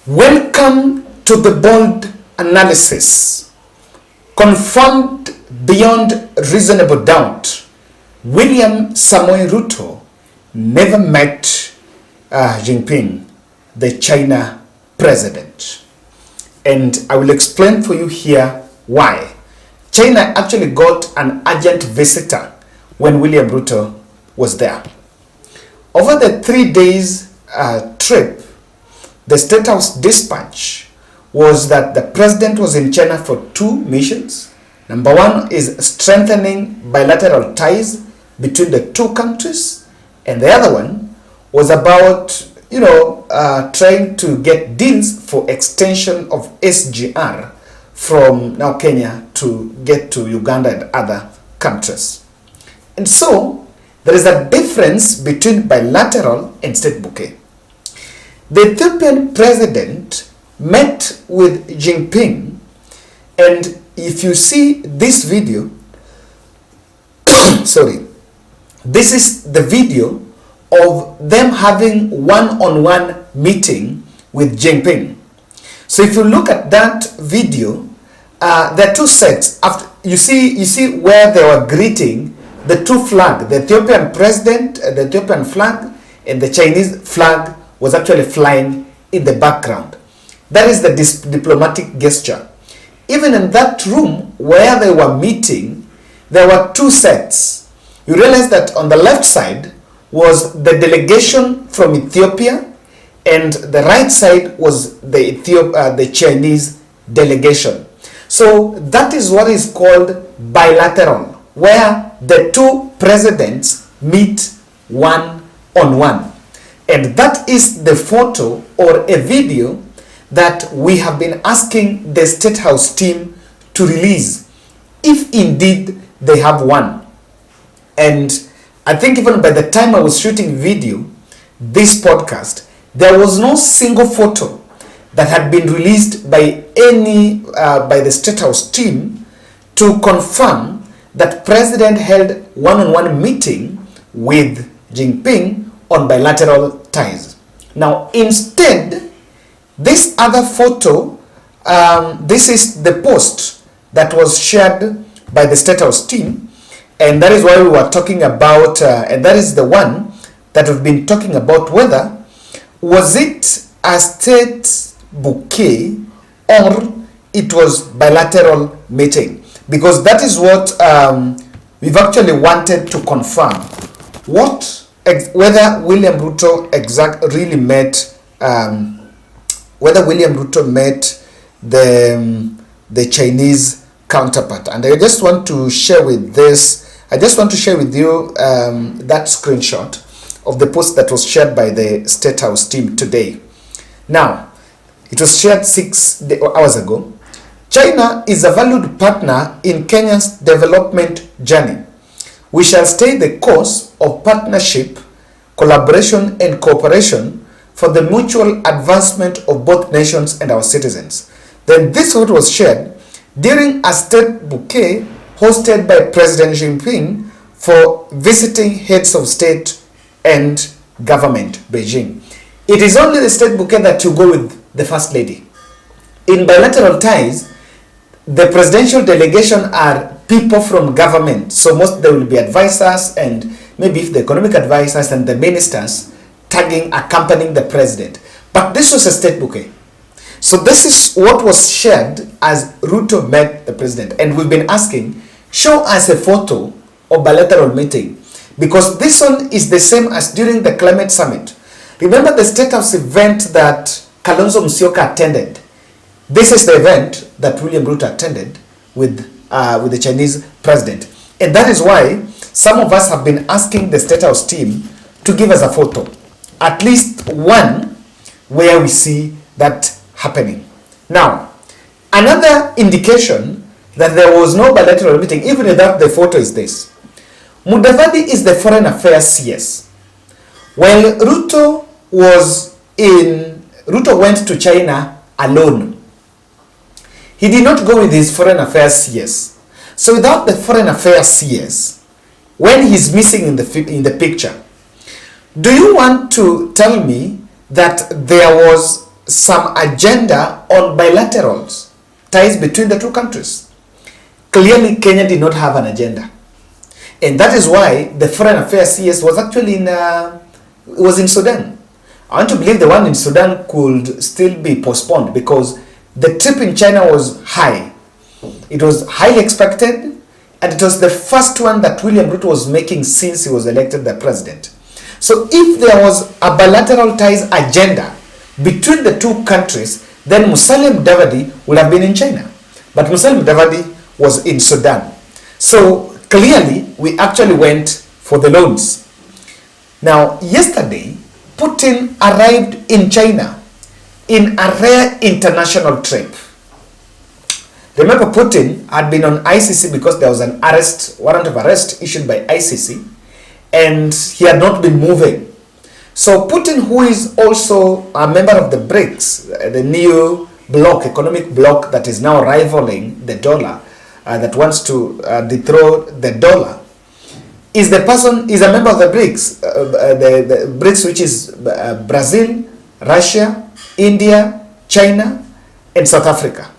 Welcome to the bold analysis. Confirmed beyond reasonable doubt, William Samoei Ruto never met Jinping, the China president. And I will explain for you here why. China actually got an urgent visitor when William Ruto was there. Over the 3 days trip, the State House dispatch was that the president was in China for 2 missions. Number 1 is strengthening bilateral ties between the 2 countries, and the other one was about, trying to get deals for extension of SGR from now Kenya to get to Uganda and other countries. And so there is a difference between bilateral and state bouquet. The Ethiopian president met with Jinping, and if you see this video, sorry, this is the video of them having one-on-one meeting with Jinping. So if you look at that video, there are 2 sets. After you see where they were greeting the 2 flags, the Ethiopian president, the Ethiopian flag, and the Chinese flag was actually flying in the background. That is the diplomatic gesture. Even in that room where they were meeting, there were 2 sets. You realize that on the left side was the delegation from Ethiopia, and the right side was the Chinese delegation. So that is what is called bilateral, where the 2 presidents meet one-on-one. And that is the photo or a video that we have been asking the State House team to release, if indeed they have one. And I think even by the time I was shooting this podcast, there was no single photo that had been released by by the State House team to confirm that President held one-on-one meeting with Jinping on bilateral ties. Now, instead, this other photo, this is the post that was shared by the State House team, and that is why we were talking about, and that is the one that we've been talking about, whether was it a state bouquet or it was bilateral meeting, because that is what we've actually wanted to confirm, whether William Ruto really met, whether William Ruto met the Chinese counterpart. And I just want to share with you that screenshot of the post that was shared by the State House team today. Now, it was shared 6 hours ago. China is a valued partner in Kenya's development journey. We shall stay the course of partnership, collaboration, and cooperation for the mutual advancement of both nations and our citizens. Then this photo was shared during a state bouquet hosted by President Jinping for visiting heads of state and government, Beijing. It is only the state bouquet that you go with the First Lady. In bilateral ties, the presidential delegation are people from government, so most there will be advisors, and maybe if the economic advisors and the ministers accompanying the president. But this was a state bouquet. So this is what was shared as Ruto met the president, and we've been asking, show us a photo of bilateral meeting, because this one is the same as during the climate summit. Remember the State House event that Kalonzo Musyoka attended? This is the event that William Ruto attended with the Chinese president. And that is why some of us have been asking the State House team to give us a photo, at least one where we see that happening. Now, another indication that there was no bilateral meeting, even without the photo, is this. Mudavadi is the foreign affairs CS. While Ruto went to China alone. He did not go with his foreign affairs CS. So without the foreign affairs CS, when he's missing in the picture, do you want to tell me that there was some agenda on bilateral ties between the two countries. Clearly, Kenya did not have an agenda. And that is why the Foreign Affairs CS was actually in Sudan. I want to believe the one in Sudan could still be postponed because the trip in China was high. It was highly expected, and it was the first one that William Ruto was making since he was elected the president. So if there was a bilateral ties agenda between the two countries, then Musalia Mudavadi would have been in China. But Musalia Mudavadi was in Sudan. So clearly, we actually went for the loans. Now, yesterday, Putin arrived in China in a rare international trip. Remember, Putin had been on ICC because there was an warrant of arrest issued by ICC, and he had not been moving. So Putin, who is also a member of the BRICS, the new economic bloc that is now rivaling the dollar, that wants to dethrone the dollar, is a member of the BRICS, the BRICS, which is Brazil, Russia, India, China, and South Africa.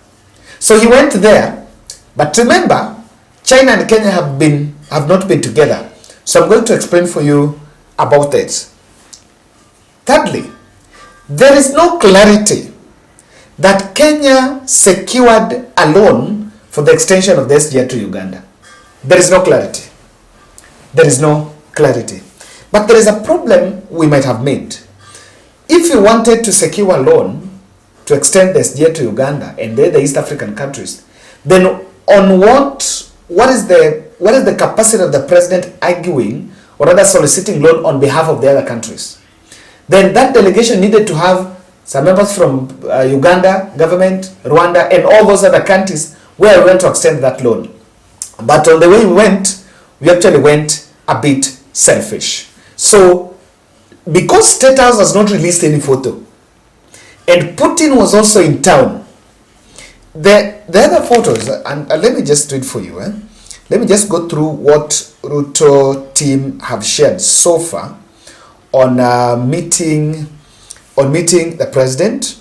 So he went there, but remember, China and Kenya have not been together. So I'm going to explain for you about it. Thirdly, there is no clarity that Kenya secured a loan for the extension of the SGR to Uganda. There is no clarity. There is no clarity. But there is a problem we might have made. If you wanted to secure a loan to extend the SGR to Uganda and the East African countries, then on what is the capacity of the president arguing or rather soliciting loan on behalf of the other countries? Then that delegation needed to have some members from Uganda government, Rwanda, and all those other countries where we went to extend that loan. But on the way we actually went a bit selfish. So, because State House has not released any photo, and Putin was also in town, the other photos, and let me just read for you. Let me just go through what Ruto team have shared so far on meeting the president.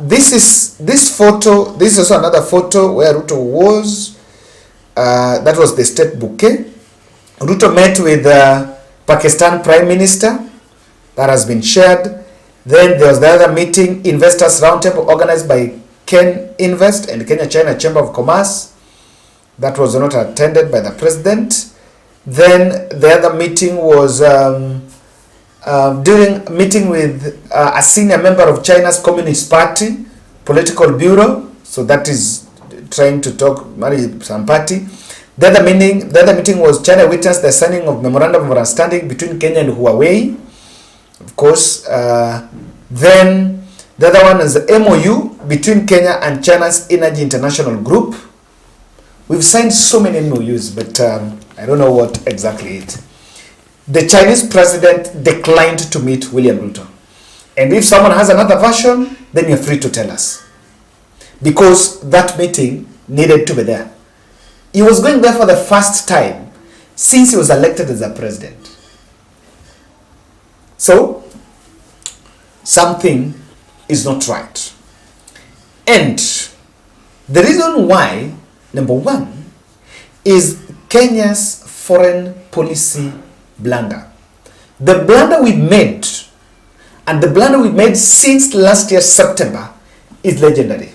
This is also another photo where Ruto was. That was the state bouquet. Ruto met with Pakistan Prime Minister. That has been shared. Then there was the other meeting, Investors Roundtable, organized by Ken Invest and Kenya China Chamber of Commerce. That was not attended by the president. Then the other meeting was during a meeting with a senior member of China's Communist Party political bureau. So that is trying to talk some party. The other meeting was China witnessed the signing of memorandum of understanding between Kenya and Huawei. Of course, then the other one is the MOU between Kenya and China's Energy International Group. We've signed so many MOUs, but I don't know what exactly it. The Chinese president declined to meet William Ruto. And if someone has another version, then you're free to tell us. Because that meeting needed to be there. He was going there for the first time since he was elected as a president. So, something is not right. And the reason why, number one, is Kenya's foreign policy blunder. The blunder we made, and the blunder we made since last year, September, is legendary.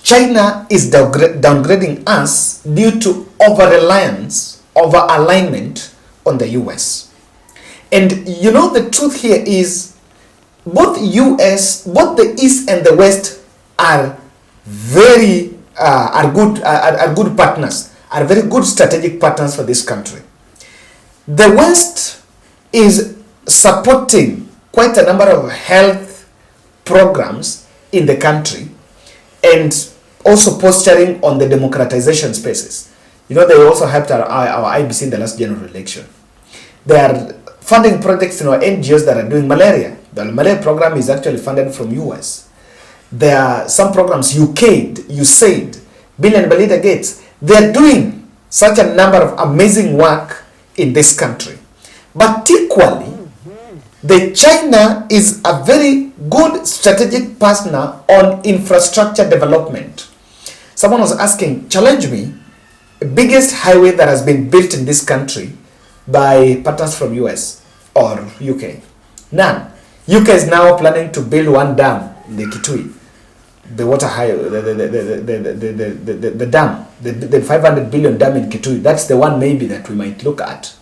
China is downgrading us due to over-reliance, over-alignment on the US. And you know, the truth here is both the East and the West are very are good partners, are very good strategic partners for this country. The West is supporting quite a number of health programs in the country and also posturing on the democratization spaces. You know, they also helped our IBC in the last general election. They are funding projects in our NGOs that are doing malaria. The malaria program is actually funded from US. There are some programs, USAID, Bill and Melinda Gates. They are doing such a number of amazing work in this country. But equally, the China is a very good strategic partner on infrastructure development. Someone was asking, challenge me, the biggest highway that has been built in this country by partners from US or UK. None. UK is now planning to build one dam in the Kitui, the water highway, the dam, the 500 billion dam in Kitui. That's the one maybe that we might look at.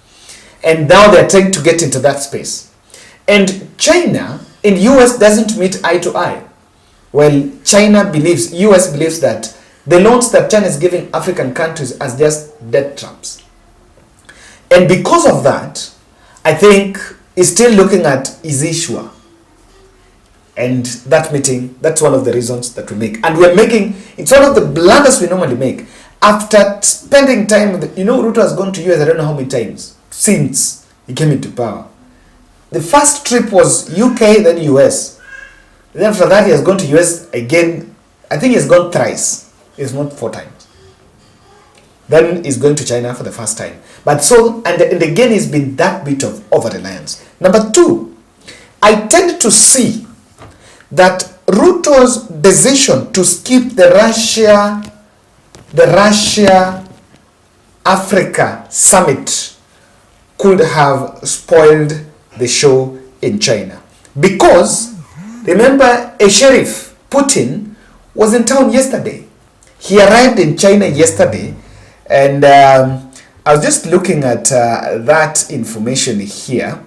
And now they're trying to get into that space. And China in US doesn't meet eye to eye. Well, US believes that the loans that China is giving African countries as just debt traps. And because of that, I think is still looking at is he sure? And that meeting, that's one of the reasons that we make. And we're making, it's one of the blunders we normally make. After spending time with, Ruto has gone to US I don't know how many times since he came into power. The first trip was UK, then US. Then after that he has gone to US again. I think he has gone thrice. It's not 4 times. Then he's going to China for the first time. But so, and again, it's been that bit of over-reliance. Number 2, I tend to see that Ruto's decision to skip the Russia-Africa summit could have spoiled the show in China. Because, remember, a sheriff, Putin, was in town yesterday. He arrived in China yesterday, and I was just looking at that information here.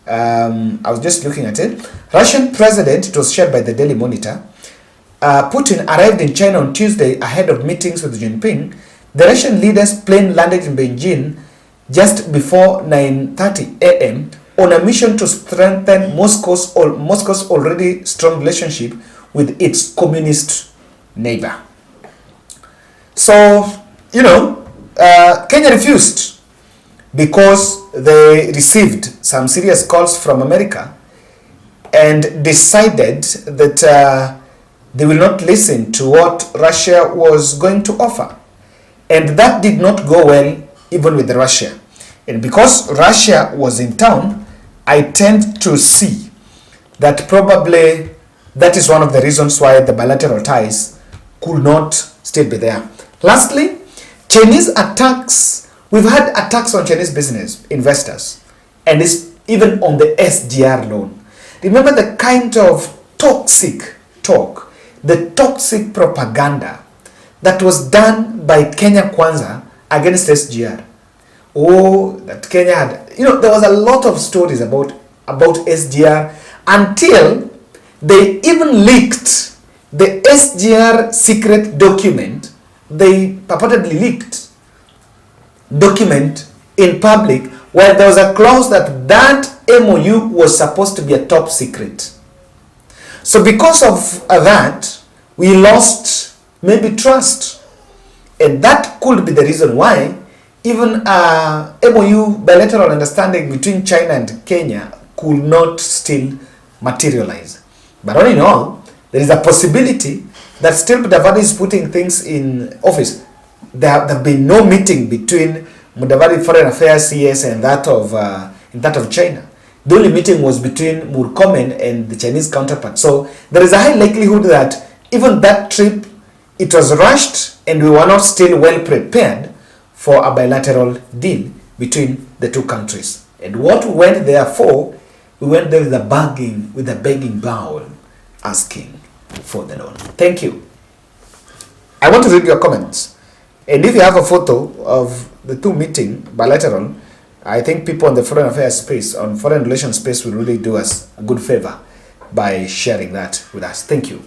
I was just looking at it. Russian president, it was shared by the Daily Monitor. Putin arrived in China on Tuesday ahead of meetings with Jinping. The Russian leader's plane landed in Beijing just before 9:30 a.m. on a mission to strengthen Moscow's already strong relationship with its communist neighbor. So, Kenya refused because they received some serious calls from America and decided that they will not listen to what Russia was going to offer. And that did not go well even with Russia. And because Russia was in town, I tend to see that probably that is one of the reasons why the bilateral ties could not still be there. Lastly, Chinese attacks. We've had attacks on Chinese business investors, and it's even on the SGR loan. Remember the kind of toxic talk, the toxic propaganda that was done by Kenya Kwanza against SGR. Oh, that Kenya had, there was a lot of stories about SGR until they even leaked the SGR secret document. They purportedly leaked document in public where there was a clause that MOU was supposed to be a top secret. So because of that, we lost maybe trust. And that could be the reason why even MOU, bilateral understanding between China and Kenya, could not still materialize. But all in all, there is a possibility that still Mudavadi is putting things in office. There have been no meeting between Mudavadi Foreign Affairs CS and that of China. The only meeting was between Murkomen and the Chinese counterpart. So there is a high likelihood that even that trip, it was rushed and we were not still well prepared for a bilateral deal between the two countries. And what we went there for, we went there with a begging bowl, asking for the loan. Thank you. I want to read your comments. And if you have a photo of the two meeting bilateral, I think people on the foreign affairs space, on foreign relations space, will really do us a good favor by sharing that with us. Thank you.